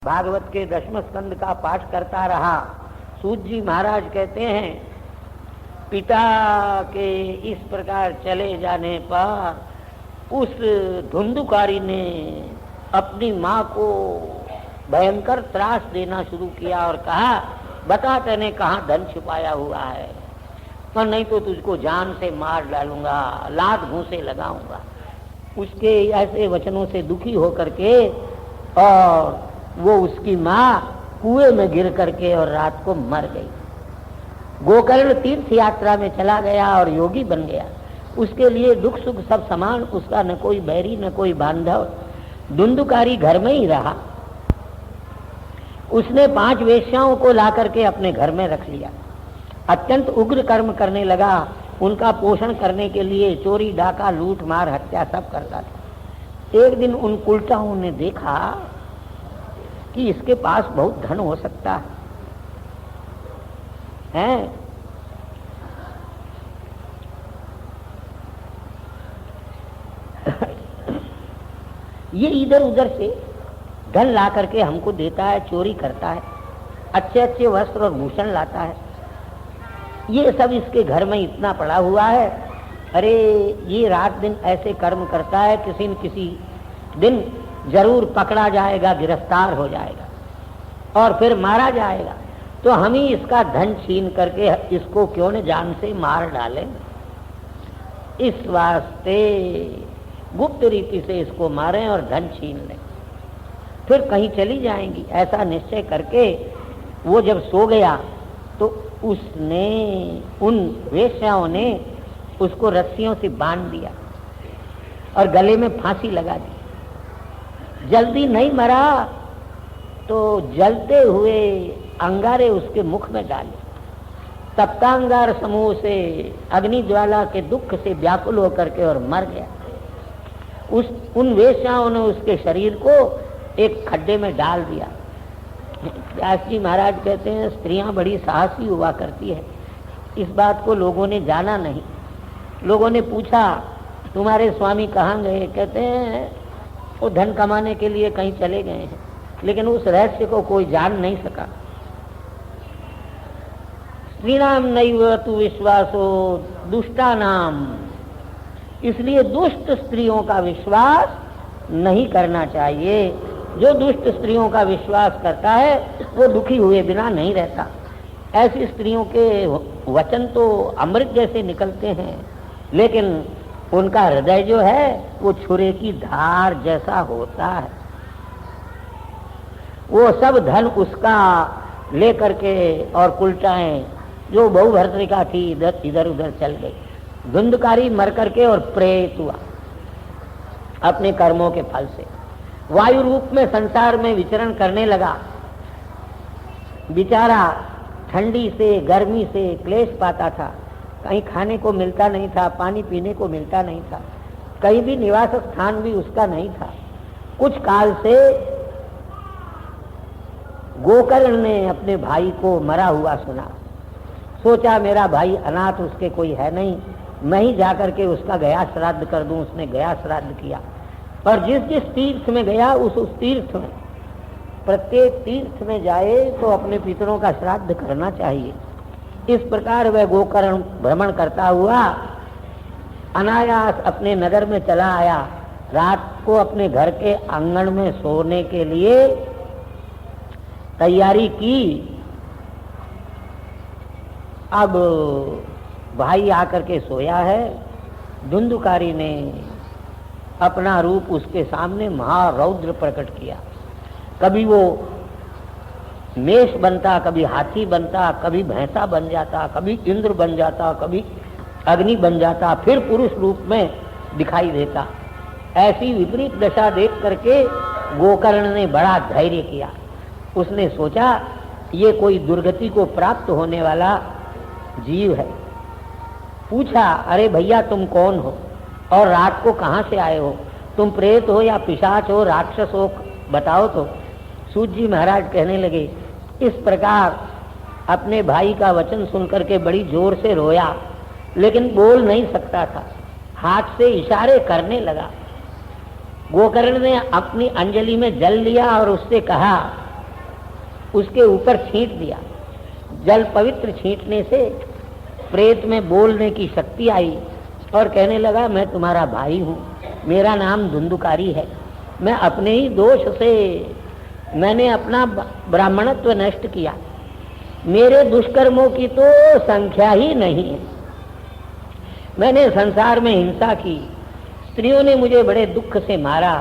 भागवत के 10वें स्कंद का पाठ करता रहा। सूत जी महाराज कहते हैं, पिता के इस प्रकार चले जाने पर उस धुंधुकारी ने अपनी माँ को भयंकर त्रास देना शुरू किया और कहा, बता तूने कहाँ धन छुपाया हुआ है, पर नहीं तो तुझको जान से मार डालूंगा, लात घूंसे लगाऊंगा। उसके ऐसे वचनों से दुखी होकर के और वो उसकी माँ कुएं में गिर करके और रात को मर गई। गोकर्ण तीर्थ यात्रा में चला गया और योगी बन गया। उसके लिए दुख सुख सब समान, उसका न कोई बैरी न कोई बांधव। धुंधुकारी घर में ही रहा। उसने 5 वेश्याओं को ला करके अपने घर में रख लिया। अत्यंत उग्र कर्म करने लगा। उनका पोषण करने के लिए चोरी डाका लूट मार हत्या सब करता था। एक दिन उन कुलटाओं ने देखा कि इसके पास बहुत धन हो सकता है। ये इधर उधर से धन ला करके हमको देता है, चोरी करता है, अच्छे अच्छे वस्त्र और भूषण लाता है। ये सब इसके घर में इतना पड़ा हुआ है। अरे ये रात दिन ऐसे कर्म करता है, किसी न किसी दिन जरूर पकड़ा जाएगा, गिरफ्तार हो जाएगा और फिर मारा जाएगा। तो हम ही इसका धन छीन करके इसको क्यों न जान से मार डालें। इस वास्ते गुप्त रीति से इसको मारें और धन छीन लें, फिर कहीं चली जाएंगी। ऐसा निश्चय करके वो जब सो गया तो उसने उन वेश्याओं ने उसको रस्सियों से बांध दिया और गले में फांसी लगा दी। जल्दी नहीं मरा तो जलते हुए अंगारे उसके मुख में डाले। तप्तांगार समूह से अग्नि ज्वाला के दुख से व्याकुल होकर के और मर गया। उन वेश्याओं ने उसके शरीर को एक खड्डे में डाल दिया। व्यास जी महाराज कहते हैं, स्त्रियां बड़ी साहसी हुआ करती है। इस बात को लोगों ने जाना नहीं। लोगों ने पूछा, तुम्हारे स्वामी कहाँ गए? कहते हैं वो धन कमाने के लिए कहीं चले गए हैं, लेकिन उस रहस्य को कोई जान नहीं सका। स्त्रीणाम नैव तु विश्वासो दुष्टानाम, इसलिए दुष्ट स्त्रियों का विश्वास नहीं करना चाहिए। जो दुष्ट स्त्रियों का विश्वास करता है वो दुखी हुए बिना नहीं रहता। ऐसी स्त्रियों के वचन तो अमृत जैसे निकलते हैं, लेकिन उनका हृदय जो है वो छुरे की धार जैसा होता है। वो सब धन उसका लेकर के और कुलटाएं जो बहुभर्तृका थी इधर उधर चल गई। धुंधकारी मर करके और प्रेत हुआ अपने कर्मों के फल से। वायु रूप में संसार में विचरण करने लगा। बेचारा ठंडी से गर्मी से क्लेश पाता था। कहीं खाने को मिलता नहीं था, पानी पीने को मिलता नहीं था, कहीं भी निवास स्थान भी उसका नहीं था। कुछ काल से गोकर्ण ने अपने भाई को मरा हुआ सुना। सोचा मेरा भाई अनाथ, उसके कोई है नहीं, मैं ही जाकर के उसका गया श्राद्ध कर दूं। उसने गया श्राद्ध किया। पर जिस जिस तीर्थ में गया उस तीर्थ में, प्रत्येक तीर्थ में जाए तो अपने पितरों का श्राद्ध करना चाहिए। इस प्रकार वह गोकर्ण भ्रमण करता हुआ अनायास अपने नगर में चला आया। रात को अपने घर के आंगन में सोने के लिए तैयारी की। अब भाई आकर के सोया है। धुंधुकारी ने अपना रूप उसके सामने महारौद्र प्रकट किया। कभी वो मेष बनता, कभी हाथी बनता, कभी भैंसा बन जाता, कभी इंद्र बन जाता, कभी अग्नि बन जाता, फिर पुरुष रूप में दिखाई देता। ऐसी विपरीत दशा देख करके गोकर्ण ने बड़ा धैर्य किया। उसने सोचा ये कोई दुर्गति को प्राप्त होने वाला जीव है। पूछा, अरे भैया तुम कौन हो और रात को कहाँ से आए हो? तुम प्रेत हो या पिशाच हो, राक्षस हो, बताओ तो। सूत जी महाराज कहने लगे, इस प्रकार अपने भाई का वचन सुनकर के बड़ी जोर से रोया, लेकिन बोल नहीं सकता था। हाथ से इशारे करने लगा। गोकर्ण ने अपनी अंजलि में जल लिया और उससे कहा, उसके ऊपर छींट दिया। जल पवित्र छींटने से प्रेत में बोलने की शक्ति आई और कहने लगा, मैं तुम्हारा भाई हूँ, मेरा नाम धुंधुकारी है, मैं अपने ही दोष से मैंने अपना ब्राह्मणत्व नष्ट किया, मेरे दुष्कर्मों की तो संख्या ही नहीं है, मैंने संसार में हिंसा की, स्त्रियों ने मुझे बड़े दुख से मारा,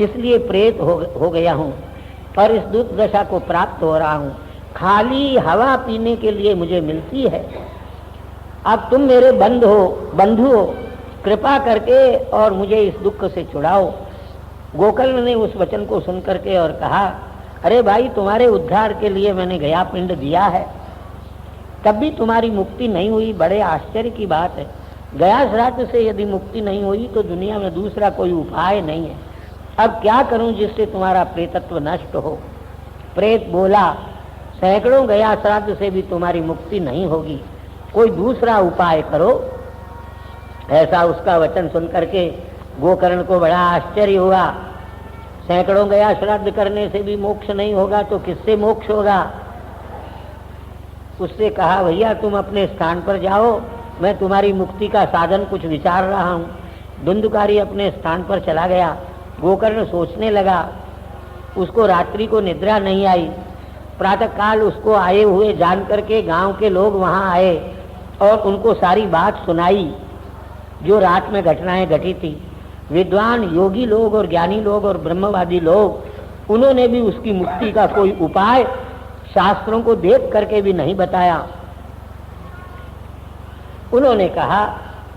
इसलिए प्रेत हो गया हूँ और इस दुर्दशा को प्राप्त हो रहा हूँ। खाली हवा पीने के लिए मुझे मिलती है। अब तुम मेरे बंधु हो, कृपा करके और मुझे इस दुख से छुड़ाओ। गोकर्ण ने उस वचन को सुन करके और कहा, अरे भाई, तुम्हारे उद्धार के लिए मैंने गया पिंड दिया है, तब भी तुम्हारी मुक्ति नहीं हुई, बड़े आश्चर्य की बात है। गया श्राद्ध से यदि मुक्ति नहीं हुई तो दुनिया में दूसरा कोई उपाय नहीं है। अब क्या करूं जिससे तुम्हारा प्रेतत्व नष्ट हो? प्रेत बोला, सैकड़ों गया श्राद्ध से भी तुम्हारी मुक्ति नहीं होगी, कोई दूसरा उपाय करो। ऐसा उसका वचन सुन करके गोकर्ण को बड़ा आश्चर्य हुआ। सैकड़ों गया श्राद्ध करने से भी मोक्ष नहीं होगा तो किससे मोक्ष होगा? उससे कहा, भैया तुम अपने स्थान पर जाओ, मैं तुम्हारी मुक्ति का साधन कुछ विचार रहा हूँ। धुंधुकारी अपने स्थान पर चला गया। गोकर्ण सोचने लगा, उसको रात्रि को निद्रा नहीं आई। प्रातः काल उसको आए हुए जान करके गांव के लोग वहां आए और उनको सारी बात सुनाई जो रात में घटनाएं घटी थी। विद्वान योगी लोग और ज्ञानी लोग और ब्रह्मवादी लोग, उन्होंने भी उसकी मुक्ति का कोई उपाय शास्त्रों को देख करके भी नहीं बताया। उन्होंने कहा,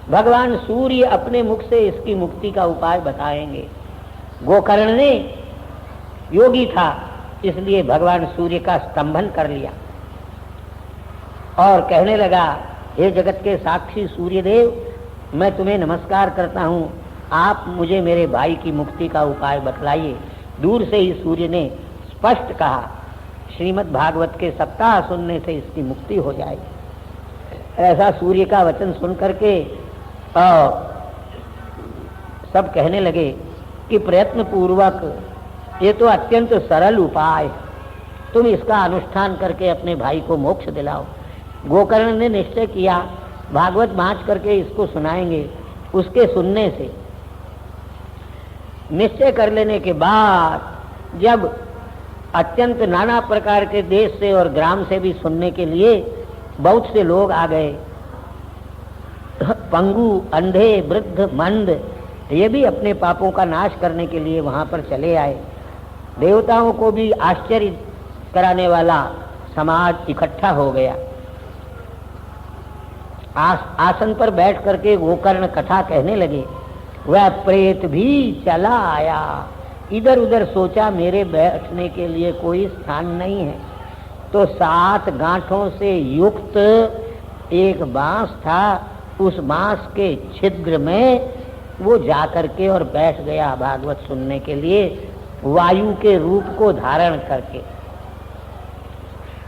भगवान सूर्य अपने मुख से इसकी मुक्ति का उपाय बताएंगे। गोकर्ण ने योगी था, इसलिए भगवान सूर्य का स्तंभन कर लिया और कहने लगा, हे जगत के साक्षी सूर्यदेव, मैं तुम्हें नमस्कार करता हूँ, आप मुझे मेरे भाई की मुक्ति का उपाय बतलाइए। दूर से ही सूर्य ने स्पष्ट कहा, श्रीमद् भागवत के सप्ताह सुनने से इसकी मुक्ति हो जाएगी। ऐसा सूर्य का वचन सुन करके सब कहने लगे कि प्रयत्न पूर्वक ये तो अत्यंत सरल उपाय, तुम इसका अनुष्ठान करके अपने भाई को मोक्ष दिलाओ। गोकर्ण ने निश्चय किया, भागवत बाँच करके इसको सुनाएंगे। उसके सुनने से निश्चय कर लेने के बाद जब अत्यंत नाना प्रकार के देश से और ग्राम से भी सुनने के लिए बहुत से लोग आ गए, पंगु, अंधे, वृद्ध, मंद, ये भी अपने पापों का नाश करने के लिए वहां पर चले आए। देवताओं को भी आश्चर्य कराने वाला समाज इकट्ठा हो गया। आसन पर बैठ करके गोकर्ण कथा कहने लगे। वह प्रेत भी चला आया, इधर उधर सोचा मेरे बैठने के लिए कोई स्थान नहीं है, तो 7 गांठों से युक्त एक बांस था, उस बांस के छिद्र में वो जाकर के और बैठ गया भागवत सुनने के लिए, वायु के रूप को धारण करके।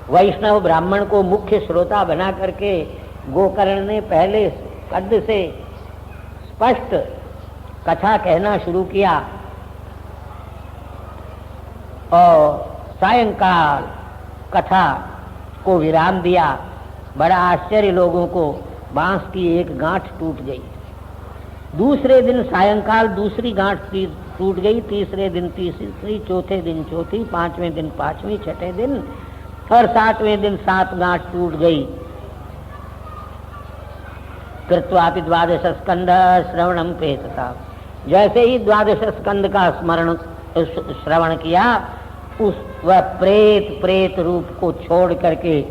वैष्णव ब्राह्मण को मुख्य श्रोता बना करके गोकर्ण ने पहले कद से स्पष्ट कथा कहना शुरू किया और सायंकाल कथा को विराम दिया। बड़ा आश्चर्य लोगों को, बांस की एक गांठ टूट गई। दूसरे दिन सायंकाल दूसरी गांठ टूट गई, तीसरे दिन तीसरी, चौथे दिन चौथी, 5वें दिन 5वीं, 6ठे दिन और 7वें दिन 7 गांठ टूट गई। कृत्वापि द्वादश स्कंध श्रवणम पेतता, जैसे ही द्वादश स्कंद का श्रवण किया, उस वह प्रेत रूप को छोड़ करके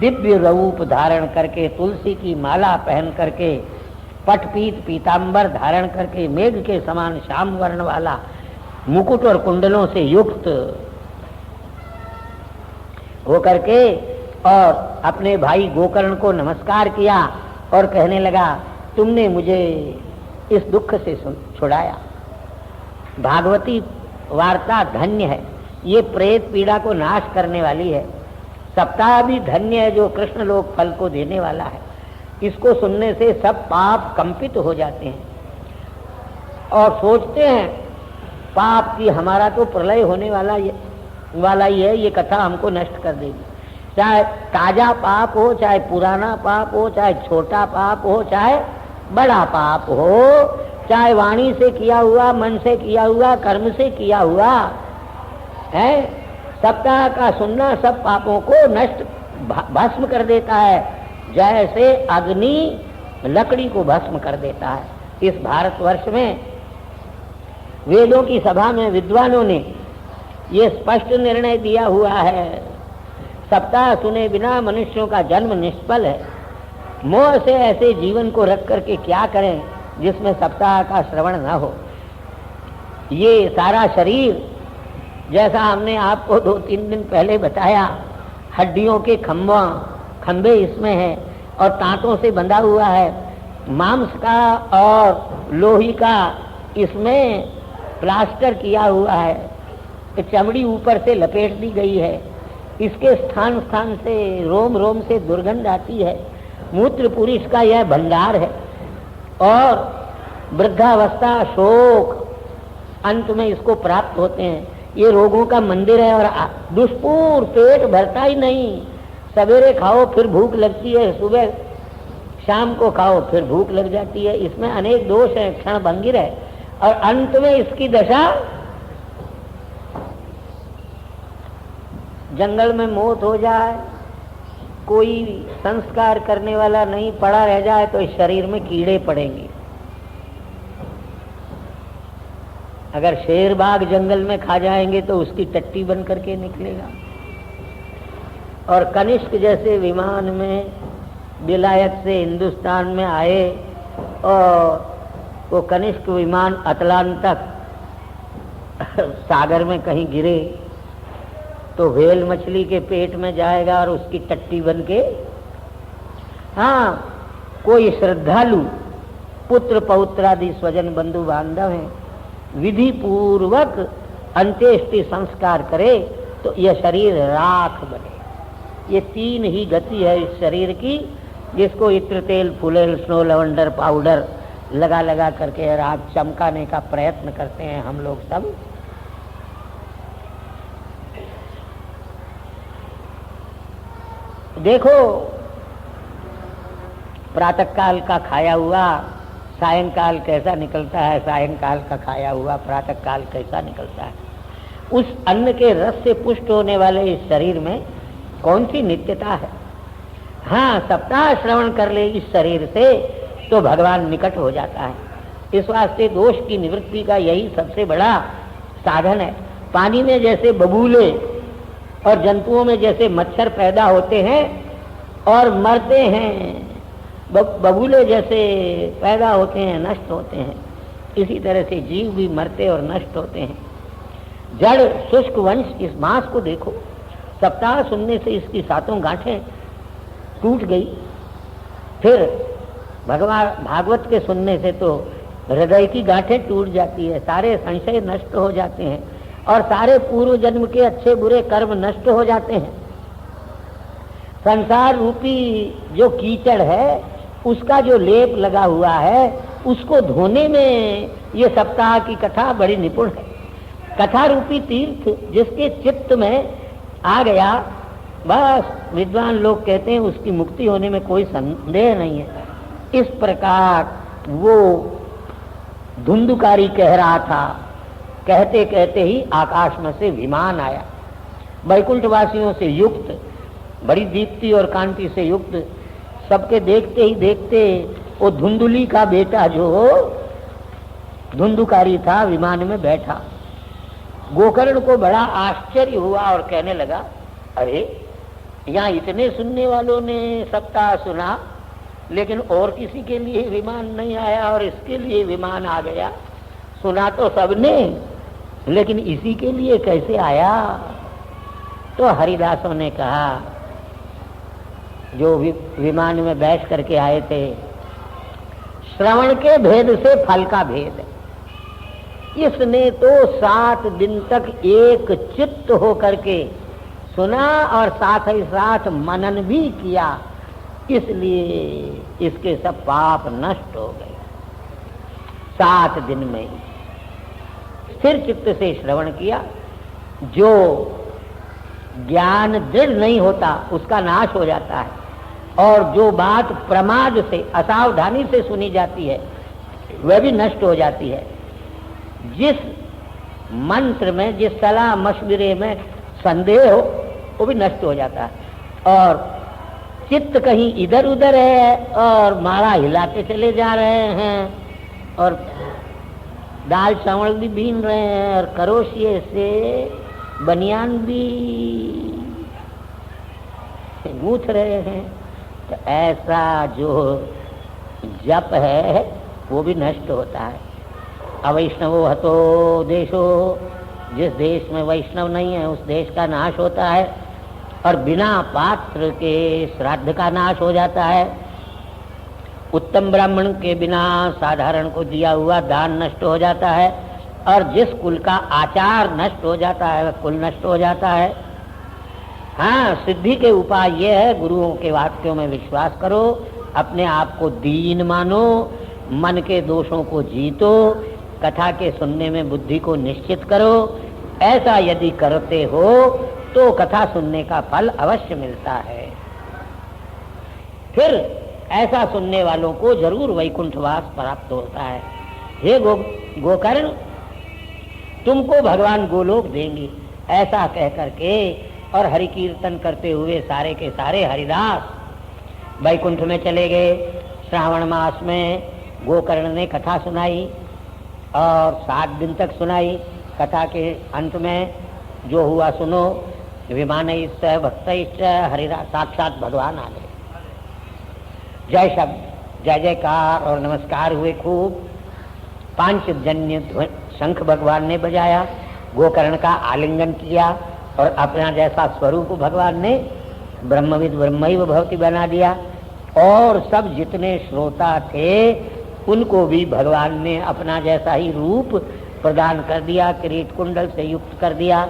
दिव्य रूप धारण करके, तुलसी की माला पहन करके, पटपीत पीतांबर धारण करके, मेघ के समान श्याम वर्ण वाला मुकुट और कुंडलों से युक्त हो करके और अपने भाई गोकर्ण को नमस्कार किया और कहने लगा, तुमने मुझे इस दुख से छुड़ाया। भागवती वार्ता धन्य है, ये प्रेत पीड़ा को नाश करने वाली है। सप्ताह भी धन्य है जो कृष्ण लोक फल को देने वाला है। इसको सुनने से सब पाप कंपित हो जाते हैं और सोचते हैं पाप की हमारा तो प्रलय होने वाला वाला ही है, ये कथा हमको नष्ट कर देगी। चाहे ताजा पाप हो, चाहे पुराना पाप हो, चाहे छोटा पाप हो, चाहे बड़ा पाप हो, चाहे वाणी से किया हुआ, मन से किया हुआ, कर्म से किया हुआ है, सप्ताह का सुनना सब पापों को नष्ट भस्म कर देता है, जैसे अग्नि लकड़ी को भस्म कर देता है। इस भारतवर्ष में वेदों की सभा में विद्वानों ने ये स्पष्ट निर्णय दिया हुआ है, सप्ताह सुने बिना मनुष्यों का जन्म निष्फल है। मोह से ऐसे जीवन को रख करके क्या करें जिसमें सप्ताह का श्रवण न हो। ये सारा शरीर जैसा हमने आपको 2-3 दिन पहले बताया, हड्डियों के खंभे इसमें है और तांतों से बंधा हुआ है, मांस का और लोही का इसमें प्लास्टर किया हुआ है, चमड़ी ऊपर से लपेट दी गई है, इसके स्थान स्थान से रोम रोम से दुर्गंध आती है। मूत्र पुरुष का यह भंडार है और वृद्धावस्था, शोक अंत में इसको प्राप्त होते हैं। ये रोगों का मंदिर है और दुष्पूर पेट भरता ही नहीं। सवेरे खाओ फिर भूख लगती है, सुबह शाम को खाओ फिर भूख लग जाती है। इसमें अनेक दोष है, क्षण भंगिर है और अंत में इसकी दशा जंगल में मौत हो जाए, कोई संस्कार करने वाला नहीं पड़ा रह जाए तो इस शरीर में कीड़े पड़ेंगे। अगर शेर बाघ जंगल में खा जाएंगे तो उसकी टट्टी बन करके निकलेगा। और कनिष्क जैसे विमान में विलायत से हिंदुस्तान में आए और वो कनिष्क विमान अटलांटक सागर में कहीं गिरे तो व्हेल मछली के पेट में जाएगा और उसकी टट्टी बन के। हाँ, कोई श्रद्धालु पुत्र पौत्रादि स्वजन बंधु बांधव हैं, विधि पूर्वक अंत्येष्टि संस्कार करे तो यह शरीर राख बने। ये 3 ही गति है इस शरीर की, जिसको इत्र तेल फुलेल स्नो लवंडर पाउडर लगा लगा करके राख चमकाने का प्रयत्न करते हैं हम लोग सब। देखो, प्रातः काल का खाया हुआ सायंकाल कैसा निकलता है, सायंकाल का खाया हुआ प्रातः काल कैसा निकलता है। उस अन्न के रस से पुष्ट होने वाले इस शरीर में कौन सी नित्यता है। हाँ, सप्ताह श्रवण कर ले इस शरीर से तो भगवान निकट हो जाता है। इस वास्ते दोष की निवृत्ति का यही सबसे बड़ा साधन है। पानी में जैसे बबूले और जंतुओं में जैसे मच्छर पैदा होते हैं और मरते हैं, बबूले जैसे पैदा होते हैं नष्ट होते हैं, इसी तरह से जीव भी मरते और नष्ट होते हैं। जड़ शुष्क वंश इस मांस को देखो, सप्ताह सुनने से इसकी 7 गांठें टूट गई, फिर भागवत के सुनने से तो हृदय की गांठें टूट जाती है, सारे संशय नष्ट हो जाते हैं और सारे पूर्व जन्म के अच्छे बुरे कर्म नष्ट हो जाते हैं। संसार रूपी जो कीचड़ है उसका जो लेप लगा हुआ है उसको धोने में ये सप्ताह की कथा बड़ी निपुण है। कथा रूपी तीर्थ जिसके चित्त में आ गया, बस विद्वान लोग कहते हैं उसकी मुक्ति होने में कोई संदेह नहीं है। इस प्रकार वो धुंधुकारी कह रहा था, कहते कहते ही आकाश में से विमान आया, वैकुंठवासियों से युक्त, बड़ी दीप्ति और कांति से युक्त। सबके देखते ही देखते वो धुंधुली का बेटा जो धुंधुकारी था विमान में बैठा। गोकर्ण को बड़ा आश्चर्य हुआ और कहने लगा, अरे यहाँ इतने सुनने वालों ने सप्ताह सुना, लेकिन और किसी के लिए विमान नहीं आया और इसके लिए विमान आ गया। सुना तो सबने, लेकिन इसी के लिए कैसे आया। तो हरिदासों ने कहा, जो विमान में बैठ करके आए थे, श्रवण के भेद से फल का भेद है। इसने तो 7 दिन तक एक चित्त होकर के सुना और साथ ही साथ मनन भी किया, इसलिए इसके सब पाप नष्ट हो गए 7 दिन में ही। स्थिर चित्त से श्रवण किया, जो ज्ञान दृढ़ नहीं होता उसका नाश हो जाता है, और जो बात प्रमाद से असावधानी से सुनी जाती है वह भी नष्ट हो जाती है। जिस मंत्र में, जिस सलाह मशविरे में संदेह हो वो भी नष्ट हो जाता है, और चित्त कहीं इधर उधर है और मारा हिलाते चले जा रहे हैं, और दाल चावल भी बीन रहे हैं, और करोशिये से बनियान भी गूंथ रहे हैं, तो ऐसा जो जप है वो भी नष्ट होता है। अवैष्णवो हतो देशो, जिस देश में वैष्णव नहीं है उस देश का नाश होता है, और बिना पात्र के श्राद्ध का नाश हो जाता है। उत्तम ब्राह्मण के बिना साधारण को दिया हुआ दान नष्ट हो जाता है, और जिस कुल का आचार नष्ट हो जाता है वह कुल नष्ट हो जाता है। हाँ, सिद्धि के उपाय ये है, गुरुओं के वाक्यों में विश्वास करो, अपने आप को दीन मानो, मन के दोषों को जीतो, कथा के सुनने में बुद्धि को निश्चित करो। ऐसा यदि करते हो तो कथा सुनने का फल अवश्य मिलता है। फिर ऐसा सुनने वालों को जरूर वैकुंठवास प्राप्त होता है। हे गोकर्ण, तुमको भगवान गोलोक देंगे, ऐसा कह करके और हरि कीर्तन करते हुए सारे के सारे हरिदास वैकुंठ में चले गए। श्रावण मास में गोकर्ण ने कथा सुनाई और 7 दिन तक सुनाई। कथा के अंत में जो हुआ सुनो, विमानैश्च भक्तैश्च हरिदास, साक्षात भगवान आ गए। जय शब्द, जय जयकार और नमस्कार हुए खूब। पांचजन्य शंख भगवान ने बजाया, गोकर्ण का आलिंगन किया, और अपना जैसा स्वरूप भगवान ने ब्रह्मविद ब्रह्मैव भवति बना दिया। और सब जितने श्रोता थे उनको भी भगवान ने अपना जैसा ही रूप प्रदान कर दिया, किरीट कुंडल से युक्त कर दिया।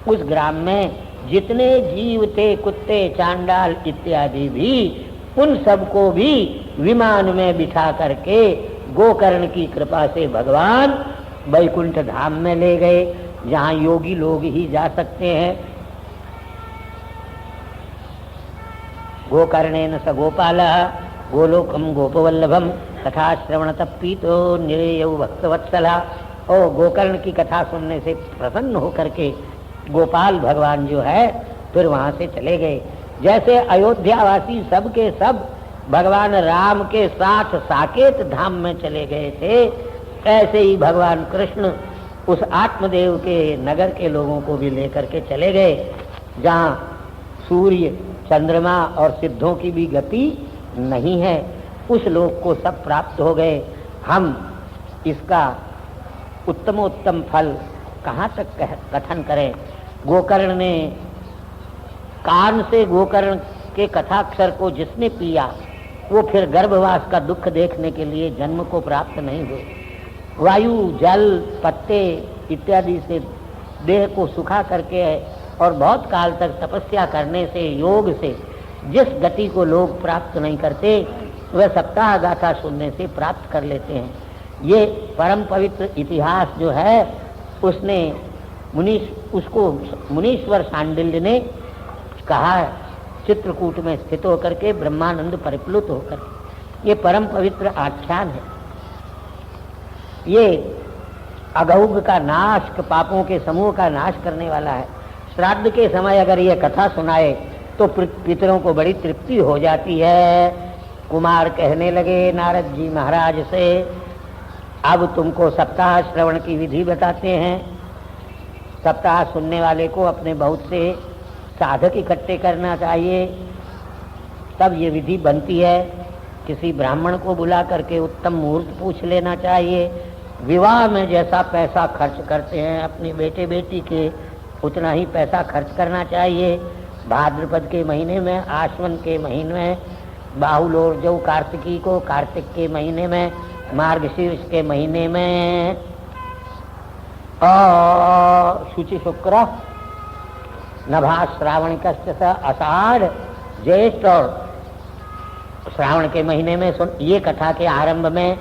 उस ग्राम में जितने जीव थे, कुत्ते, चांडाल इत्यादि भी, उन सबको भी विमान में बिठा करके गोकर्ण की कृपा से भगवान वैकुंठ धाम में ले गए, जहाँ योगी लोग ही जा सकते हैं। गोकर्णेन स गोपालः गोलोकम गोपवल्लभम कथा श्रवण तप्पीतो निरेयौ भक्तवत्सला। और गोकर्ण की कथा सुनने से प्रसन्न होकर के गोपाल भगवान जो है फिर वहाँ से चले गए। जैसे अयोध्यावासी सब के सब भगवान राम के साथ साकेत धाम में चले गए थे, ऐसे ही भगवान कृष्ण उस आत्मदेव के नगर के लोगों को भी लेकर के चले गए, जहाँ सूर्य, चंद्रमा और सिद्धों की भी गति नहीं है। उस लोक को सब प्राप्त हो गए। हम इसका उत्तमोत्तम फल कहाँ तक कथन करें। गोकर्ण ने कान से गोकर्ण के कथाक्षर को जिसने पिया वो फिर गर्भवास का दुख देखने के लिए जन्म को प्राप्त नहीं हुए। वायु, जल, पत्ते इत्यादि से देह को सुखा करके और बहुत काल तक तपस्या करने से, योग से जिस गति को लोग प्राप्त नहीं करते वह सप्ताह गाथा सुनने से प्राप्त कर लेते हैं। ये परम पवित्र इतिहास जो है उसने उसको मुनीश्वर सांडिल्य ने कहा है, चित्रकूट में स्थित होकर के ब्रह्मानंद परिप्लुत होकर। ये परम पवित्र आख्यान है। ये अगौग का नाश, पापों के समूह का नाश करने वाला है। श्राद्ध के समय अगर ये कथा सुनाए तो पितरों को बड़ी तृप्ति हो जाती है। कुमार कहने लगे नारद जी महाराज से, अब तुमको सप्ताह श्रवण की विधि बताते हैं। सप्ताह सुनने वाले को अपने बहुत से साधक इकट्ठे करना चाहिए, तब ये विधि बनती है। किसी ब्राह्मण को बुला करके उत्तम मुहूर्त पूछ लेना चाहिए। विवाह में जैसा पैसा खर्च करते हैं अपनी बेटे बेटी के, उतना ही पैसा खर्च करना चाहिए। भाद्रपद के महीने में, आश्विन के महीने में, बाहुल और जो कार्तिकी को कार्तिक के महीने में, मार्गशीर्ष के महीने में, और शुचि शुक्र, नभा श्रावण कश्च आषाढ़, ज्येष्ठ और श्रावण के महीने में सुन। ये कथा के आरंभ में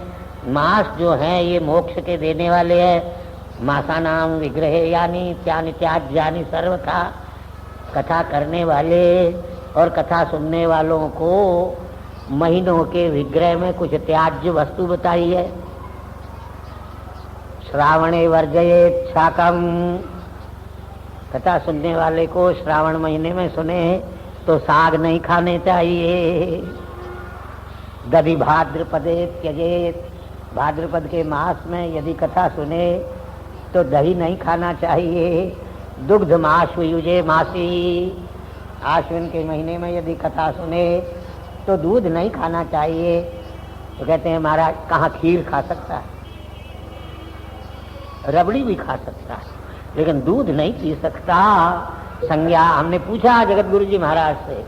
मास जो हैं ये मोक्ष के देने वाले हैं। मासानाम विग्रहे यानी त्यानि त्याज्यानि सर्वथा। कथा करने वाले और कथा सुनने वालों को महीनों के विग्रह में कुछ त्याज्य वस्तु बताई है। श्रावणे वर्जयेत् शाकम, कथा सुनने वाले को श्रावण महीने में सुने तो साग नहीं खाने चाहिए। दधि भाद्रपदे त्यजेत, भाद्रपद के मास में यदि कथा सुने तो दही नहीं खाना चाहिए। दुग्ध मास युजे मासी, आश्विन के महीने में यदि कथा सुने तो दूध नहीं खाना चाहिए। तो कहते हैं महाराज कहाँ खीर खा सकता है, रबड़ी भी खा सकता है, लेकिन दूध नहीं पी सकता। संज्ञा, हमने पूछा जगत गुरु जी महाराज से,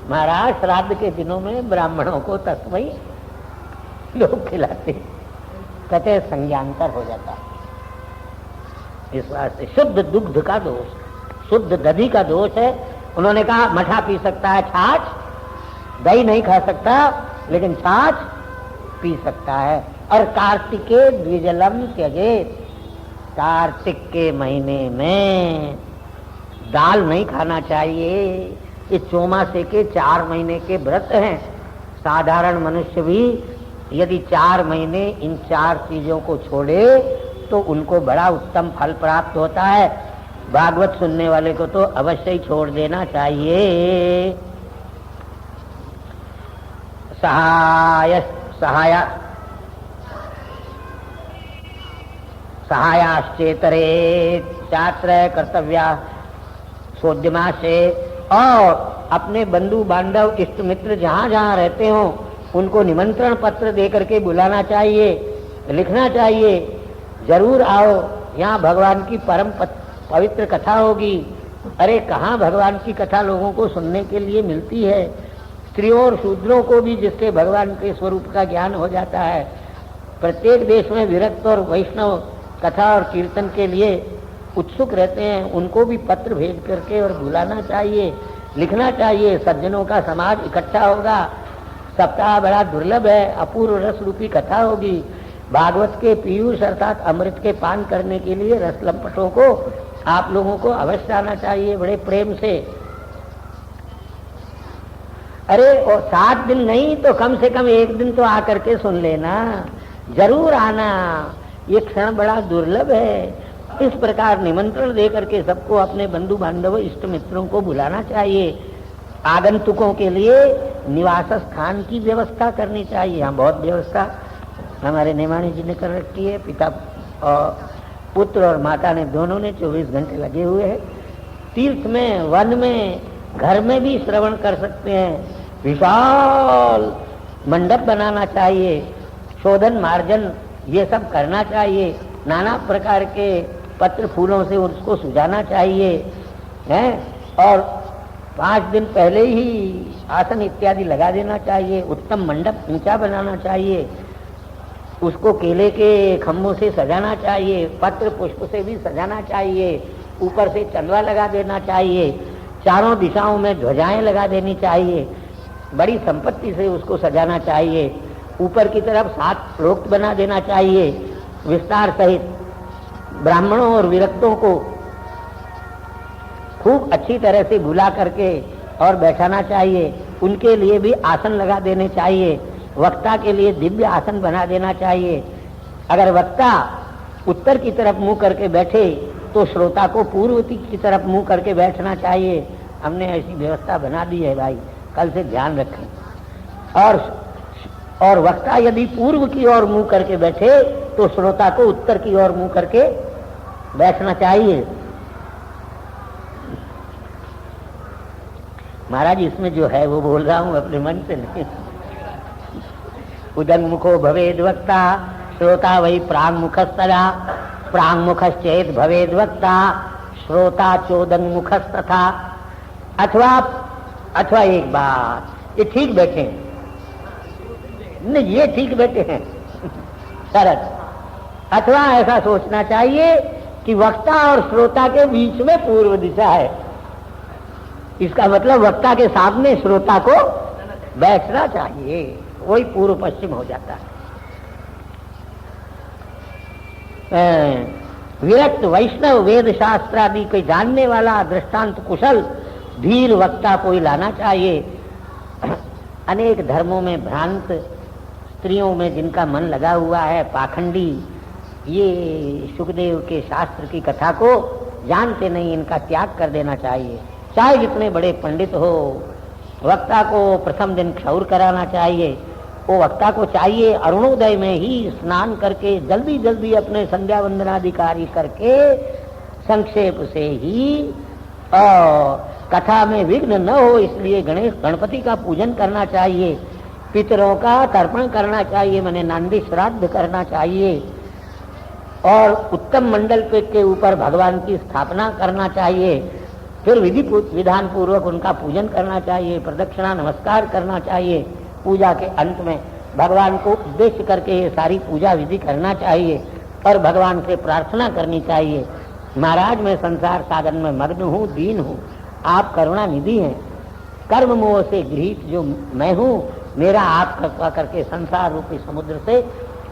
महाराज श्राद्ध के दिनों में ब्राह्मणों को तस्मई लोग खिलाते, कहते संज्ञांतर हो जाता है। इस वास्ते शुद्ध दुग्ध का दोष, शुद्ध दधी का दोष है। उन्होंने कहा मठा पी सकता है, छाछ, दही नहीं खा सकता लेकिन छाछ पी सकता है। और कार्तिके द्विजलम त्यजेत, कार्तिक के महीने में दाल नहीं खाना चाहिए। ये चौमासे के 4 महीने के व्रत हैं। साधारण मनुष्य भी यदि 4 महीने इन 4 चीजों को छोड़े तो उनको बड़ा उत्तम फल प्राप्त होता है। भागवत सुनने वाले को तो अवश्य ही छोड़ देना चाहिए। सहायाश्चेतरे छात्र कर्तव्या सोद्यमा से, और अपने बंधु बांधव इष्ट मित्र जहाँ जहाँ रहते हो उनको निमंत्रण पत्र दे करके बुलाना चाहिए, लिखना चाहिए, जरूर आओ, यहाँ भगवान की परम पवित्र कथा होगी। अरे कहाँ भगवान की कथा लोगों को सुनने के लिए मिलती है। स्त्रियों और शूद्रों को भी जिससे भगवान के स्वरूप का ज्ञान हो जाता है। प्रत्येक देश में विरक्त और वैष्णव कथा और कीर्तन के लिए उत्सुक रहते हैं, उनको भी पत्र भेज करके और बुलाना चाहिए, लिखना चाहिए। सज्जनों का समाज इकट्ठा होगा। सप्ताह बड़ा दुर्लभ है, अपूर्व रस रूपी कथा होगी। भागवत के पीयूष अर्थात अमृत के पान करने के लिए रस लंपटों को आप लोगों को अवश्य आना चाहिए, बड़े प्रेम से। अरे और 7 दिन नहीं तो कम से कम 1 दिन तो आकर के सुन लेना, जरूर आना। ये क्षण बड़ा दुर्लभ है। इस प्रकार निमंत्रण दे करके सबको अपने बंधु बांधव इष्ट मित्रों को बुलाना चाहिए। आगंतुकों के लिए निवास स्थान की व्यवस्था करनी चाहिए। यहाँ बहुत व्यवस्था हमारे नेमानी जी ने कर रखी है। पिता और पुत्र और माता ने दोनों ने 24 घंटे लगे हुए हैं। तीर्थ में, वन में, घर में भी श्रवण कर सकते हैं। विशाल मंडप बनाना चाहिए, शोधन मार्जन ये सब करना चाहिए। नाना प्रकार के पत्र फूलों से उसको सुजाना चाहिए हैं। और 5 दिन पहले ही आसन इत्यादि लगा देना चाहिए। उत्तम मंडप ऊंचा बनाना चाहिए। उसको केले के खम्भों से सजाना चाहिए, पत्र पुष्प से भी सजाना चाहिए। ऊपर से चंदवा लगा देना चाहिए, चारों दिशाओं में ध्वजाएं लगा देनी चाहिए। बड़ी संपत्ति से उसको सजाना चाहिए। ऊपर की तरफ 7 प्रोक्त बना देना चाहिए विस्तार सहित। ब्राह्मणों और विरक्तों को खूब अच्छी तरह से बुला करके और बैठाना चाहिए। उनके लिए भी आसन लगा देने चाहिए। वक्ता के लिए दिव्य आसन बना देना चाहिए। अगर वक्ता उत्तर की तरफ मुंह करके बैठे तो श्रोता को पूर्व की तरफ मुंह करके बैठना चाहिए। हमने ऐसी व्यवस्था बना दी है भाई, कल से ध्यान रखें। और वक्ता यदि पूर्व की ओर मुंह करके बैठे तो श्रोता को उत्तर की ओर मुंह करके बैठना चाहिए। महाराज इसमें जो है वो बोल रहा हूं अपने मन से नहीं। उदन्मुखो भवेद वक्ता श्रोता वही प्रांगमुखस्तदा, प्रांगमुखश्चेत भवेद वक्ता श्रोता चोदन्मुखस्तथा। अथवा एक बात, ये ठीक बैठे हैं नहीं, ये ठीक बैठे हैं शरत। अथवा ऐसा सोचना चाहिए कि वक्ता और श्रोता के बीच में पूर्व दिशा है। इसका मतलब वक्ता के सामने श्रोता को बैठना चाहिए, वही पूर्व पश्चिम हो जाता है। विरक्त वैष्णव वेद शास्त्र आदि कोई जानने वाला दृष्टांत कुशल धीर वक्ता कोई लाना चाहिए। अनेक धर्मों में भ्रांत स्त्रियों में जिनका मन लगा हुआ है, पाखंडी, ये सुखदेव के शास्त्र की कथा को जानते नहीं, इनका त्याग कर देना चाहिए। चाहे जितने बड़े पंडित हो, वक्ता को प्रथम दिन क्षौर कराना चाहिए। वो वक्ता को चाहिए अरुणोदय में ही स्नान करके जल्दी जल्दी अपने संध्या वंदनाधिकारी करके संक्षेप से ही कथा में विघ्न न हो, इसलिए गणेश गणपति का पूजन करना चाहिए, पितरों का तर्पण करना चाहिए, मैंने नांदी श्राद्ध करना चाहिए, और उत्तम मंडल पे के ऊपर भगवान की स्थापना करना चाहिए, फिर विधि विधान पूर्वक उनका पूजन करना चाहिए, प्रदक्षिणा नमस्कार करना चाहिए, पूजा के अंत में भगवान को उद्देश्य करके ये सारी पूजा विधि करना चाहिए और भगवान से प्रार्थना करनी चाहिए, महाराज मैं संसार साधन में मग्न हूँ, दीन हूँ, आप करुणा निधि हैं, कर्म मोह से गृहीत जो मैं हूँ, मेरा आप कृपा करके संसार रूपी समुद्र से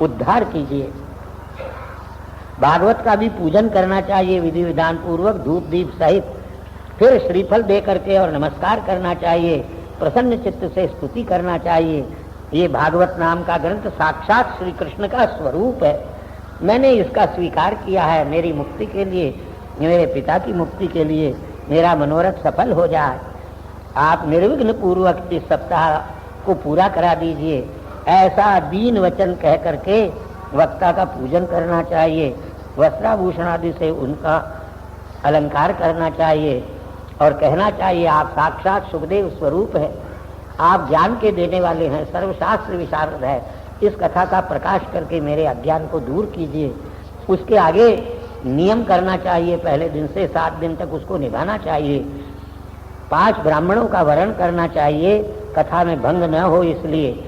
उद्धार कीजिए। भागवत का भी पूजन करना चाहिए विधि विधान पूर्वक धूप दीप सहित, फिर श्रीफल दे करके और नमस्कार करना चाहिए, प्रसन्न चित्त से स्तुति करना चाहिए। ये भागवत नाम का ग्रंथ साक्षात श्री कृष्ण का स्वरूप है। मैंने इसका स्वीकार किया है मेरी मुक्ति के लिए, मेरे पिता की मुक्ति के लिए, मेरा मनोरथ सफल हो जाए। आप निर्विघ्न पूर्वक इस सप्ताह को पूरा करा दीजिए, ऐसा दीन वचन कह करके वक्ता का पूजन करना चाहिए, वस्त्राभूषण आदि से उनका अलंकार करना चाहिए और कहना चाहिए आप साक्षात सुखदेव स्वरूप है, आप ज्ञान के देने वाले हैं, सर्वशास्त्र विशारद है, इस कथा का प्रकाश करके मेरे अज्ञान को दूर कीजिए। उसके आगे नियम करना चाहिए, पहले दिन से 7 दिन तक उसको निभाना चाहिए, 5 ब्राह्मणों का वर्ण करना चाहिए, कथा में भंग न हो, इसलिए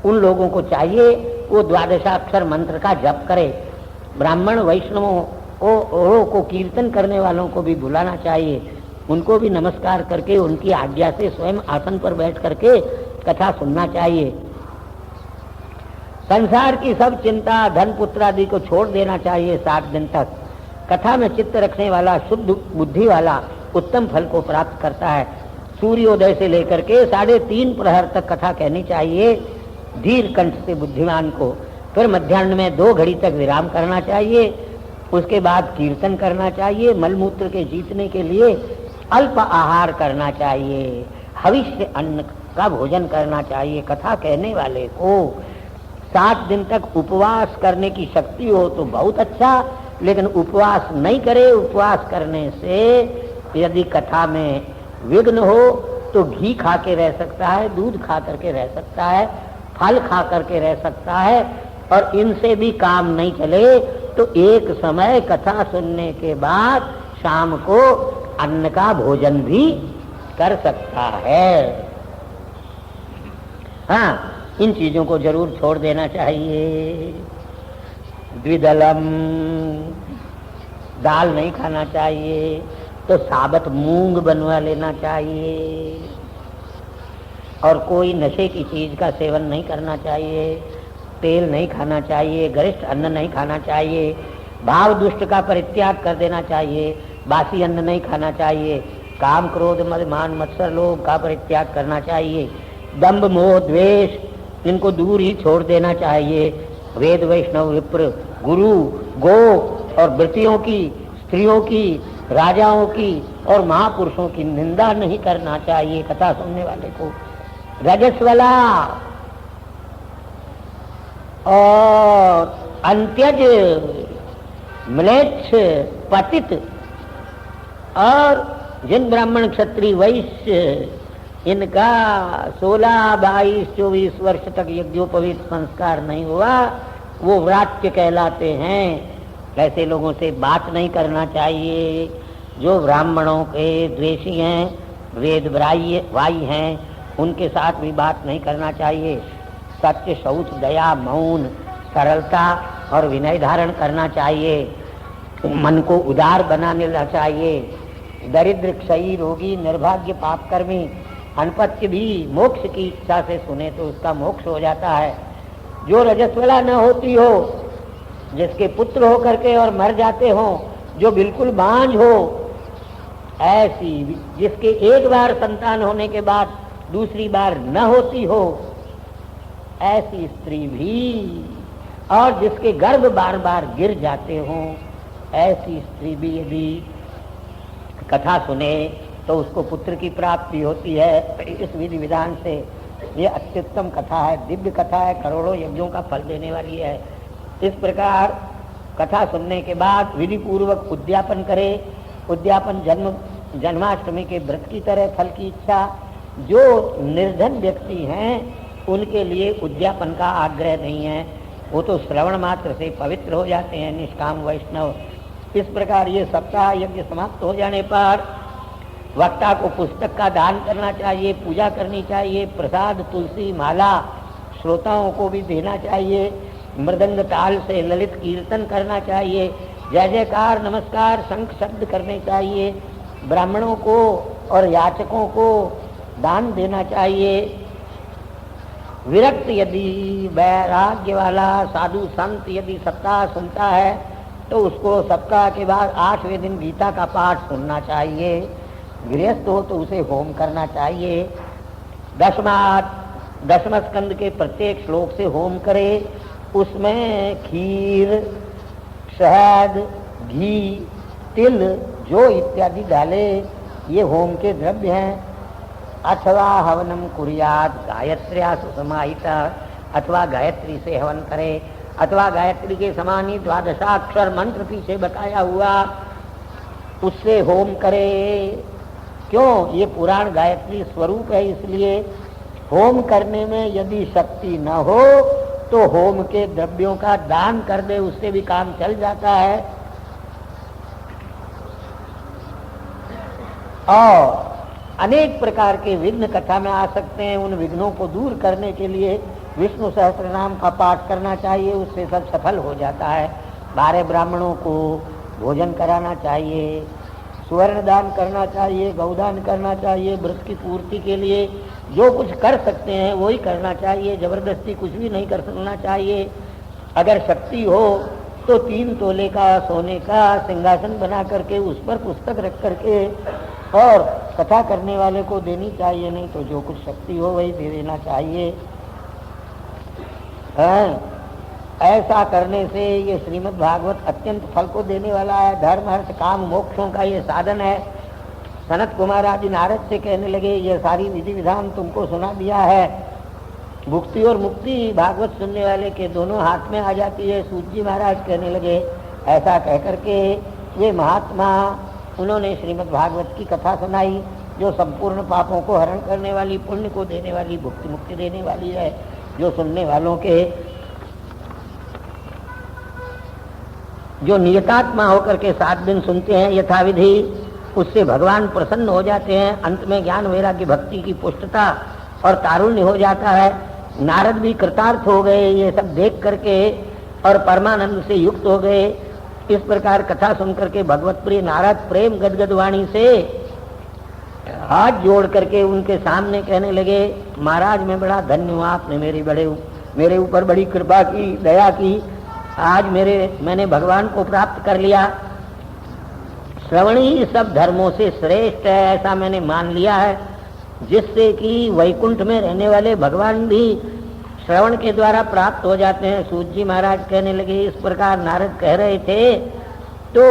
उन लोगों को चाहिए वो 12 मंत्र का जप करे। ब्राह्मण वैष्णवों को कीर्तन करने वालों को भी बुलाना चाहिए, उनको भी नमस्कार करके उनकी आज्ञा से स्वयं आसन पर बैठ करके कथा सुनना चाहिए। संसार की सब चिंता धन पुत्र आदि को छोड़ देना चाहिए 7 दिन तक। कथा में चित्त रखने वाला शुद्ध बुद्धि वाला उत्तम फल को प्राप्त करता है। सूर्योदय से लेकर के 3:30 प्रहर तक कथा कहनी चाहिए धीर कंठ से बुद्धिमान को, फिर मध्याह्न में 2 घड़ी तक विराम करना चाहिए, उसके बाद कीर्तन करना चाहिए, मलमूत्र के जीतने के लिए अल्प आहार करना चाहिए, हविष्य अन्न का भोजन करना चाहिए। कथा कहने वाले को 7 दिन तक उपवास करने की शक्ति हो तो बहुत अच्छा, लेकिन उपवास नहीं करे, उपवास करने से यदि कथा में विघ्न हो तो घी खा के रह सकता है, दूध खा करके रह सकता है, फल खा करके रह सकता है, और इनसे भी काम नहीं चले तो एक समय कथा सुनने के बाद शाम को अन्न का भोजन भी कर सकता है। हाँ, इन चीजों को जरूर छोड़ देना चाहिए। द्विदलम, दाल नहीं खाना चाहिए तो साबत मूंग बनवा लेना चाहिए, और कोई नशे की चीज का सेवन नहीं करना चाहिए, तेल नहीं खाना चाहिए, गरिष्ठ अन्न नहीं खाना चाहिए, भाव दुष्ट का परित्याग कर देना चाहिए, बासी अन्न नहीं खाना चाहिए, काम क्रोध मद मान मत्सर लोभ का परित्याग करना चाहिए, दंभ मोह द्वेष इनको दूर ही छोड़ देना चाहिए, वेद वैष्णव विप्र गुरु गो और व्रतियों की, स्त्रियों की, राजाओं की और महापुरुषों की निंदा नहीं करना चाहिए कथा सुनने वाले को। रजस्वला और अंत्यज म्लेच्छ पतित, और जिन ब्राह्मण क्षत्रिय वैश्य इनका 16, 22, 24 वर्ष तक यज्ञोपवीत संस्कार नहीं हुआ वो व्रात्य कहलाते हैं। ऐसे लोगों से बात नहीं करना चाहिए। जो ब्राह्मणों के द्वेषी हैं, वेद वाई हैं, उनके साथ भी बात नहीं करना चाहिए। सत्य, शौच, दया, मौन, सरलता और विनय धारण करना चाहिए। मन को उदार बनाने चाहिए। दरिद्र, क्षयी, रोगी, निर्भाग्य, पापकर्मी, अनपत्य भी मोक्ष की इच्छा से सुने तो उसका मोक्ष हो जाता है। जो रजस्वला न होती हो, जिसके पुत्र हो करके और मर जाते हो, जो बिल्कुल बांझ हो, ऐसी जिसके एक बार संतान होने के बाद दूसरी बार न होती हो ऐसी स्त्री भी, और जिसके गर्भ बार बार गिर जाते हों ऐसी स्त्री भी यदि कथा सुने तो उसको पुत्र की प्राप्ति होती है। इस विधि विधान से ये अत्युत्तम कथा है, दिव्य कथा है, करोड़ों यज्ञों का फल देने वाली है। इस प्रकार कथा सुनने के बाद विधि पूर्वक उद्यापन करे। उद्यापन जन्माष्टमी के व्रत की तरह फल की इच्छा। जो निर्धन व्यक्ति हैं उनके लिए उद्यापन का आग्रह नहीं है, वो तो श्रवण मात्र से पवित्र हो जाते हैं, निष्काम वैष्णव। इस प्रकार ये सप्ताह यज्ञ समाप्त हो जाने पर वक्ता को पुस्तक का दान करना चाहिए, पूजा करनी चाहिए, प्रसाद तुलसी माला श्रोताओं को भी देना चाहिए, मृदंग ताल से ललित कीर्तन करना चाहिए, जय जयकार नमस्कार शंख शब्द करने चाहिए, ब्राह्मणों को और याचकों को दान देना चाहिए। विरक्त यदि वैराग्य वाला साधु संत यदि सप्ताह सुनता है तो उसको सप्ताह के बाद 8वें दिन गीता का पाठ सुनना चाहिए। गृहस्थ हो तो उसे होम करना चाहिए। दशम स्कंद के प्रत्येक श्लोक से होम करे। उसमें खीर, शहद, घी, तिल, जो इत्यादि डाले, ये होम के द्रव्य हैं। अथवा हवनम कुर्यात गायत्र्या सुसमाहिता, अथवा गायत्री से हवन करे, अथवा गायत्री के समान ही 12 मंत्र पीछे बताया हुआ उससे होम करे। क्यों? ये पुराण गायत्री स्वरूप है, इसलिए होम करने में यदि शक्ति न हो तो होम के द्रव्यों का दान कर दे, उससे भी काम चल जाता है। और अनेक प्रकार के विघ्न कथा में आ सकते हैं। उन विघ्नों को दूर करने के लिए विष्णु सहस्त्रनाम का पाठ करना चाहिए, उससे सब सफल हो जाता है। 12 ब्राह्मणों को भोजन कराना चाहिए, स्वर्ण दान करना चाहिए, गौदान करना चाहिए, व्रत की पूर्ति के लिए जो कुछ कर सकते हैं वही करना चाहिए। जबरदस्ती कुछ भी नहीं कर सकना चाहिए। अगर शक्ति हो तो 3 तोले का सोने का सिंहासन बना करके उस पर पुस्तक रख करके और कथा करने वाले को देनी चाहिए, नहीं तो जो कुछ शक्ति हो वही दे देना चाहिए। ऐसा करने से ये श्रीमद् भागवत अत्यंत फल को देने वाला है। धर्म अर्थ काम मोक्षों का ये साधन है। सनत कुमार आदि नारद से कहने लगे, ये सारी विधि विधान तुमको सुना दिया है, भुक्ति और मुक्ति भागवत सुनने वाले के दोनों हाथ में आ जाती है। सूत जी महाराज कहने लगे, ऐसा कह करके वे महात्मा उन्होंने श्रीमद् भागवत की कथा सुनाई, जो संपूर्ण पापों को हरण करने वाली, पुण्य को देने वाली, भुक्ति मुक्ति देने वाली है। जो सुनने वालों के, जो नियतात्मा होकर के 7 दिन सुनते हैं यथाविधि, उससे भगवान प्रसन्न हो जाते हैं। अंत में ज्ञान वैराग्य भक्ति की पुष्टता और तारुण्य हो जाता है। नारद भी कृतार्थ हो गए ये सब देख करके और परमानंद से युक्त हो गए। इस प्रकार कथा सुनकर के भगवत प्रिय नारद प्रेम गदगद वाणी से हाथ जोड़ करके उनके सामने कहने लगे, महाराज मैं बड़ा धन्य हूँ, आपने मेरे ऊपर बड़ी कृपा की, दया की। आज मैंने भगवान को प्राप्त कर लिया। श्रवण ही सब धर्मों से श्रेष्ठ है, ऐसा मैंने मान लिया है, जिससे कि वैकुंठ में रहने वाले भगवान भी श्रवण के द्वारा प्राप्त हो जाते हैं। सूत जी महाराज कहने लगे, इस प्रकार नारद कह रहे थे तो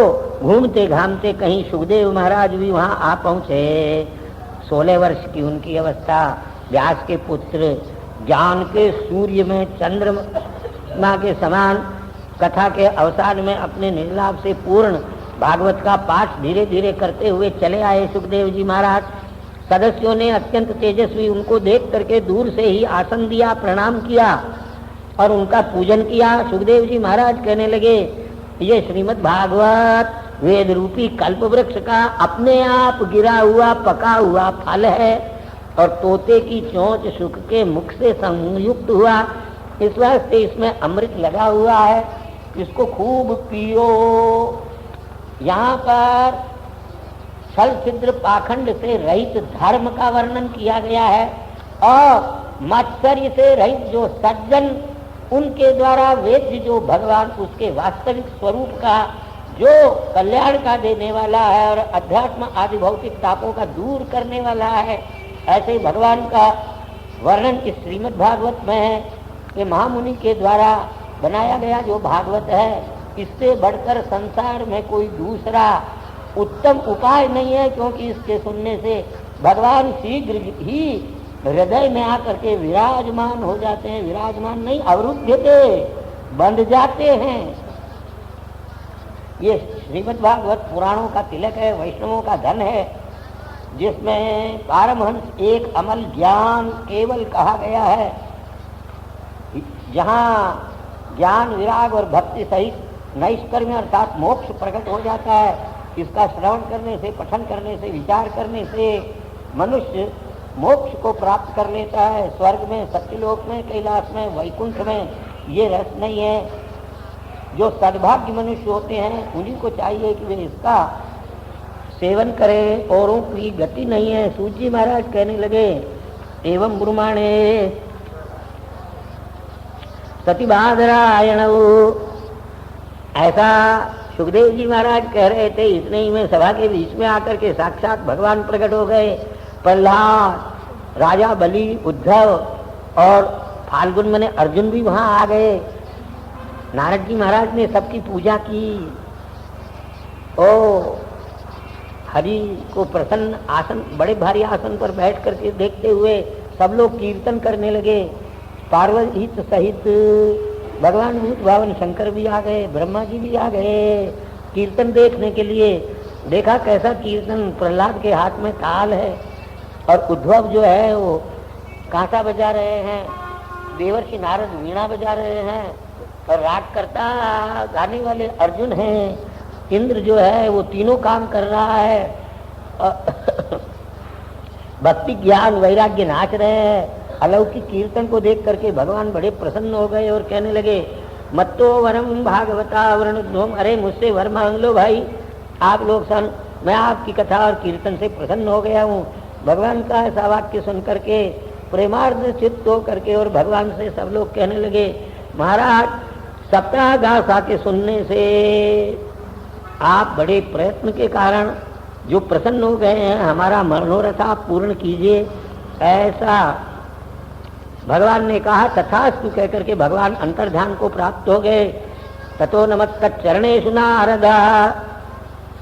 घूमते घामते कहीं सुखदेव महाराज भी वहां आ पहुंचे। 16 वर्ष की उनकी अवस्था, व्यास के पुत्र, ज्ञान के सूर्य में चंद्रमा के समान, कथा के अवसान में अपने निर्लाप से पूर्ण भागवत का पाठ धीरे धीरे करते हुए चले आए सुखदेव जी महाराज। सदस्यों ने अत्यंत तेजस्वी उनको देख करके दूर से ही आसन दिया, प्रणाम किया और उनका पूजन किया। सुखदेव जी महाराज कहने लगे, ये श्रीमद् भागवत वेद रूपी कल्प वृक्ष का अपने आप गिरा हुआ पका हुआ फल है और तोते की चोंच सुख के मुख से संयुक्त हुआ, इस वास्ते इसमें अमृत लगा हुआ है, इसको खूब पियो। यहाँ पर छल छिद्र पाखंड से रहित धर्म का वर्णन किया गया है और मात्सर्य से रहित जो सज्जन, उनके द्वारा वेद्य जो भगवान उसके वास्तविक स्वरूप का जो कल्याण का देने वाला है और अध्यात्म आदि भौतिक तापों का दूर करने वाला है, ऐसे ही भगवान का वर्णन इस श्रीमद् भागवत में है कि महामुनि के द्वारा बनाया गया जो भागवत है, इससे बढ़कर संसार में कोई दूसरा उत्तम उपाय नहीं है, क्योंकि इसके सुनने से भगवान शीघ्र ही हृदय में आकर के विराजमान हो जाते हैं। विराजमान नहीं, अवरुद्धते, बंध जाते हैं। ये श्रीमद् भागवत पुराणों का तिलक है, वैष्णवों का धन है, जिसमें पारमहंस एक अमल ज्ञान केवल कहा गया है। जहाँ ज्ञान विराग और भक्ति सहित नैष्कर्म्य अर्थात मोक्ष प्रकट हो जाता है। इसका श्रवण करने से, पठन करने से, विचार करने से मनुष्य मोक्ष को प्राप्त कर लेता है। स्वर्ग में, सत्यलोक में, कैलाश में, वैकुंठ में ये रस नहीं है। जो सद्भाग्य मनुष्य होते हैं उन्हीं को चाहिए कि वे इसका सेवन करें, औरों की गति नहीं है। सूत जी महाराज कहने लगे, एवं ब्रह्माणे सतीबादरायण, ऐसा सुखदेव जी महाराज कह रहे थे। इतने ही में सभा के बीच में आकर के साक्षात भगवान प्रकट हो गए। प्रहलाद, राजा बलि, उद्धव और फाल्गुन मने अर्जुन भी वहां आ गए। नारद जी महाराज ने सबकी पूजा की। ओ हरि को प्रसन्न आसन, बड़े भारी आसन पर बैठ करके देखते हुए सब लोग कीर्तन करने लगे। पार्वती सहित भगवान भूत भावन शंकर भी आ गए, ब्रह्मा जी भी आ गए कीर्तन देखने के लिए। देखा कैसा कीर्तन, प्रहलाद के हाथ में ताल है और उद्धव जो है वो कांटा बजा रहे हैं, देवर्षि नारद वीणा बजा रहे हैं और राग करता गाने वाले अर्जुन हैं। इंद्र जो है वो तीनों काम कर रहा है। भक्ति ज्ञान वैराग्य नाच रहे हैं। अलौकिक कीर्तन को देख करके भगवान बड़े प्रसन्न हो गए और कहने लगे, मत्तो वरम भागवता वरणोम, अरे मुझसे वर मांग लो भाई, आप लोग सन, मैं आपकी कथा और कीर्तन से प्रसन्न हो गया हूँ। भगवान का ऐसा वाक्य सुन करके प्रेमार्थ चित्त हो करके और भगवान से सब लोग कहने लगे, महाराज सप्ताह गास आके सुनने से आप बड़े प्रयत्न के कारण जो प्रसन्न हो गए हैं, हमारा मनोरथ आप पूर्ण कीजिए। ऐसा भगवान ने कहा। तथास्तु कह करके भगवान अंतर्ध्यान को प्राप्त हो गए। ततो नमस्तक चरणेषु नारद,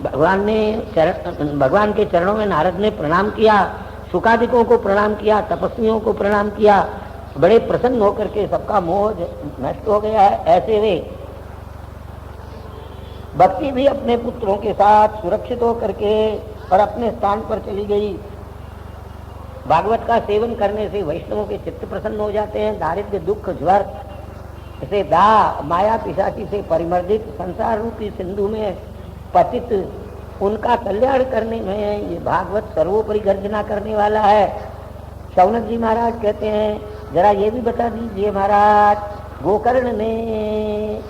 भगवान के चरणों में नारद ने प्रणाम किया। सुकादिकों को प्रणाम किया, तपस्वियों को प्रणाम किया। बड़े प्रसन्न होकर के सबका मोह नष्ट हो गया है। ऐसे वे भक्ति भी अपने पुत्रों के साथ सुरक्षित होकर के और अपने स्थान पर चली गई। भागवत का सेवन करने से वैष्णवों के चित्त प्रसन्न हो जाते हैं। दारिद्र्य, दुख, ज्वर से माया पिशाची से परिमर्दित संसार रूपी सिंधु में पतित उनका कल्याण करने में ये भागवत सर्वोपरि गर्जना करने वाला है। शौनक जी महाराज कहते हैं, जरा ये भी बता दीजिए महाराज, गोकर्ण ने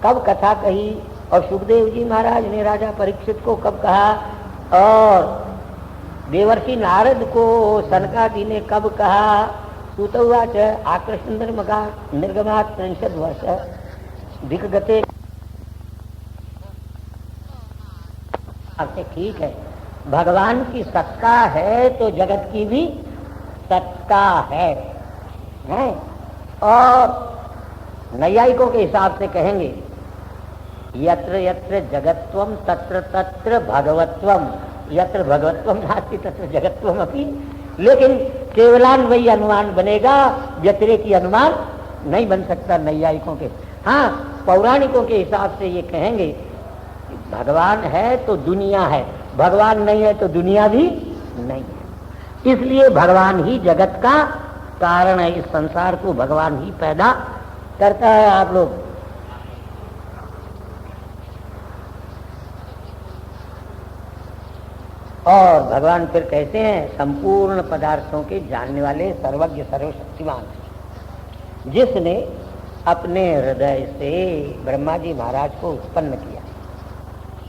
कब कथा कही और सुखदेव जी महाराज ने राजा परीक्षित को कब कहा और देवर्षि नारद को सनकादि ने कब कहा। सूतवाच आकृष्ण निर्गमात् 63 वर्ष दिग्गते। ठीक है, भगवान की सत्ता है तो जगत की भी सत्ता है। और नैयायिकों के हिसाब से कहेंगे, यत्र यत्र जगत्वम तत्र तत्र भगवत्वम, यत्र भगवत्वम नास्ति तत्र जगत्वम अपि। लेकिन केवलान्वयी अनुमान बनेगा, व्यतिरेकी अनुमान नहीं बन सकता नैयायिकों के। हाँ, पौराणिकों के हिसाब से ये कहेंगे, भगवान है तो दुनिया है, भगवान नहीं है तो दुनिया भी नहीं है। इसलिए भगवान ही जगत का कारण है। इस संसार को भगवान ही पैदा करता है। आप लोग और भगवान फिर कहते हैं, संपूर्ण पदार्थों के जानने वाले, सर्वज्ञ, सर्वशक्तिमान, जिसने अपने हृदय से ब्रह्मा जी महाराज को उत्पन्न किया।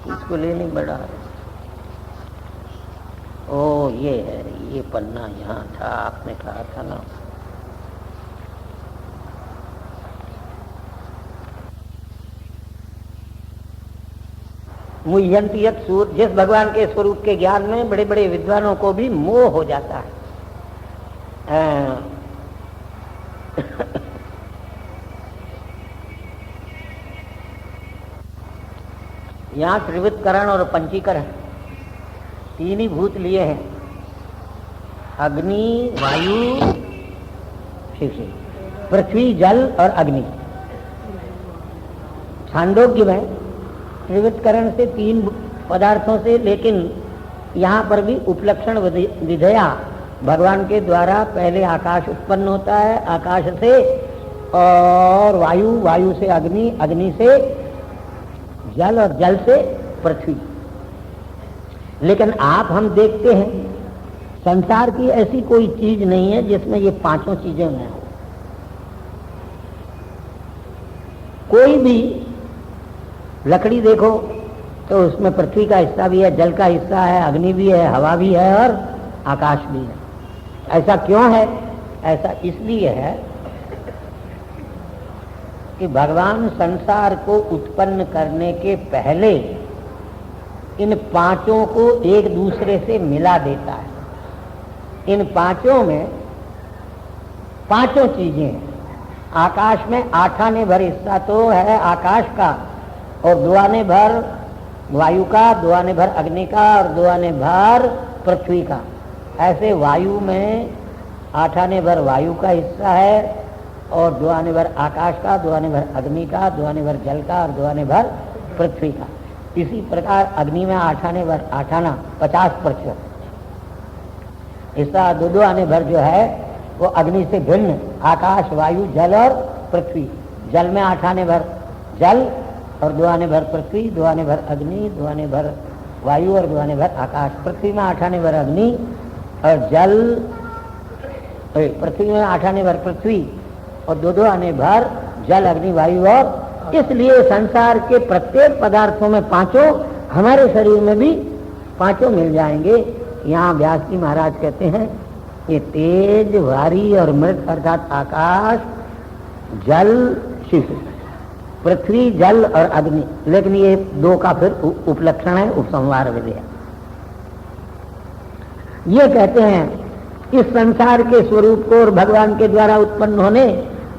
इसको लेने बड़ा ओ ये है, ये पन्ना यहाँ था, आपने कहा था ना। मुह्यंति यत् सूर्य, जिस भगवान के स्वरूप के ज्ञान में बड़े बड़े विद्वानों को भी मोह हो जाता है। यहाँ त्रिविधकरण और पंचीकरण तीन ही भूत लिए हैं, अग्नि, वायु, शिव, पृथ्वी, जल और अग्नि। छांदोग्य में त्रिविधकरण से तीन पदार्थों से, लेकिन यहाँ पर भी उपलक्षण विधेया भगवान के द्वारा पहले आकाश उत्पन्न होता है, आकाश से, और वायु, वायु से अग्नि, अग्नि से जल और जल से पृथ्वी। लेकिन आप हम देखते हैं संसार की ऐसी कोई चीज नहीं है जिसमें ये पांचों चीजें न हो। कोई भी लकड़ी देखो तो उसमें पृथ्वी का हिस्सा भी है, जल का हिस्सा है, अग्नि भी है, हवा भी है और आकाश भी है। ऐसा क्यों है? ऐसा इसलिए है कि भगवान संसार को उत्पन्न करने के पहले इन पांचों को एक दूसरे से मिला देता है। इन पांचों में पांचों चीजें हैं। आकाश में 8 आने भर हिस्सा तो है आकाश का, और 2 आने भर वायु का, 2 आने भर अग्नि का और 2 आने भर पृथ्वी का। ऐसे वायु में 8 आने भर वायु का हिस्सा है, और 2 आने भर आकाश का, 2 आने भर अग्नि का, 2 आने भर जल का और 2 आने भर पृथ्वी का। इसी प्रकार अग्नि में 8 आने भर 8 आना 50% हिस्सा, 2 आने भर जो है वो अग्नि से भिन्न आकाश, वायु, जल और पृथ्वी। जल में 8 आने भर जल और 2 आने भर पृथ्वी, 2 आने भर अग्नि, 2 आने भर वायु और 2 आने भर आकाश। पृथ्वी में 8 आने भर अग्नि और जल, पृथ्वी में 8 आने भर पृथ्वी और 2 आने भर जल, अग्नि, वायु। और इसलिए संसार के प्रत्येक पदार्थों में पांचों, हमारे शरीर में भी पांचों मिल जाएंगे। यहाँ व्यास जी महाराज कहते हैं ये तेज, वारी और मृत अर्थात आकाश, जल, शिव, पृथ्वी, जल और अग्नि। लेकिन ये 2 का फिर उपलक्षण है, उपसंहार विधेय। ये कहते हैं इस संसार के स्वरूप को और भगवान के द्वारा उत्पन्न होने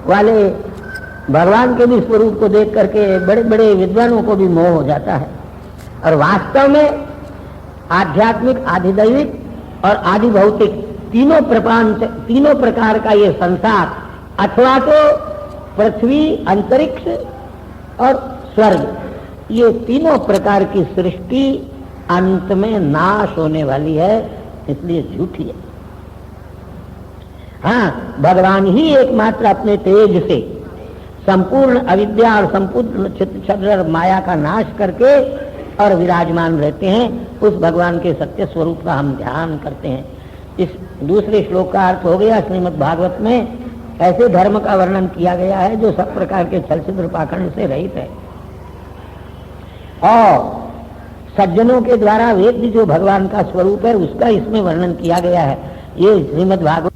वाले भगवान के भी स्वरूप को देख करके बड़े बड़े विद्वानों को भी मोह हो जाता है। और वास्तव में आध्यात्मिक, आधिदैविक और आदि भौतिक तीनों प्रकार का ये संसार, अथवा तो पृथ्वी, अंतरिक्ष और स्वर्ग, ये तीनों प्रकार की सृष्टि अंत में नाश होने वाली है, इसलिए झूठी है। हाँ, भगवान ही एकमात्र अपने तेज से संपूर्ण अविद्या और संपूर्ण छद्र और माया का नाश करके और विराजमान रहते हैं। उस भगवान के सत्य स्वरूप का हम ध्यान करते हैं। इस दूसरे श्लोक का अर्थ हो गया, श्रीमद् भागवत में ऐसे धर्म का वर्णन किया गया है जो सब प्रकार के छल छिद्र पाखंड से रहित है, और सज्जनों के द्वारा वेद जो भगवान का स्वरूप है उसका इसमें वर्णन किया गया है। ये श्रीमद् भागवत